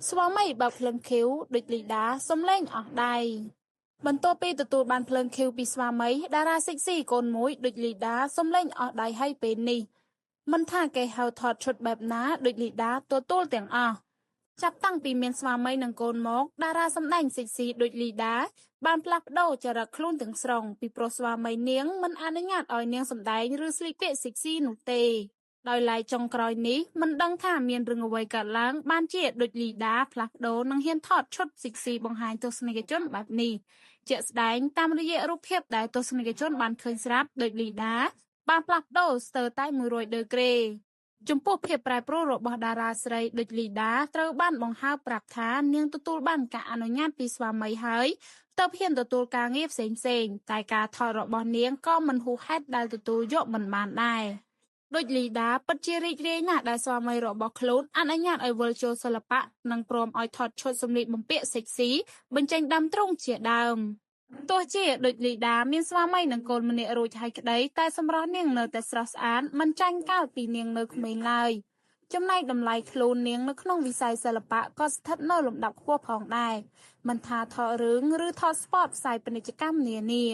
ស្វាមីបើកភ្លើងខៀវដូចលីដាសំឡេងអស់ដៃបន្ទាប់ពីទទួលបានភ្លើងខៀវពីស្វាមីតារាសិចស៊ីកូនមួយដូចលីដាសំឡេងអស់ដៃហើយពេលនេះមិនថាគេហៅថតឈុតបែបណាដូចលីដាទទួលទាំងអស់ចាប់តាំងពីមានស្វាមីនិងកូនមកតារាសម្ដែងសិចស៊ីដូចលីដាបានផ្លាស់ប្ដូរចរិតខ្លួនទាំងស្រុងពីប្រុសស្វាមីនាងមិនអនុញ្ញាតឲ្យនាងសម្ដែងឬស្លៀកពាក់សិចស៊ីនោះទេដោយឡែកចុងក្រោយនេះមិនដឹងថាមានរឿងអ្វីកើតឡើងបានជាដូចលីដាផ្លាស់ប្ដូរនិងហ៊ានថតឈុតសិចស៊ីបង្ហាញទស្សនិកជនបែបនេះជាក់ស្ដែងតាមរយៈរូបភាពដែលទស្សនិកជនបានឃើញស្រាប់ដូចលីដាបានផ្លាស់ប្ដូរស្ទើរតែ100ដឺក្រេចំពោះភាពប្រែប្រួលរបស់តារាស្រីដូចលីដាត្រូវបានបង្ហើបប្រាប់ថានាងទទួលបានការអនុញ្ញាតពីស្វាមីហើយទើបហ៊ានទទួលការងារផ្សេងៗតែការថតរបស់នាងក៏មិនហួសហេតុដែលទទួលយកមិនបានដែរដូចលីដាពិតជារីករាយណាស់ដែលស្វាមីរបស់ខ្លួនអនុញ្ញាតឲ្យវិលចូលសិល្បៈនិងព្រមឲ្យថតឈុតសម្លៀកបំពាក់សិចស៊ីបញ្ចេញដើមទ្រូងជាដើមទោះជាដូចលីដាមានស្វាមីនិងកូនម្នាក់រួចហើយក្តីតែសម្រស់នាងនៅតែស្រស់ស្អាតមិនចាញ់កាលពីនាងនៅក្មេងឡើយចំណែកតម្លៃខ្លួននាងនៅក្នុងវិស័យសិល្បៈក៏ស្ថិតនៅលំដាប់ខ្ពស់ផងដែរមិនថាថតរឿងឬថតស្ពតផ្សាយពាណិជ្ជកម្មនានា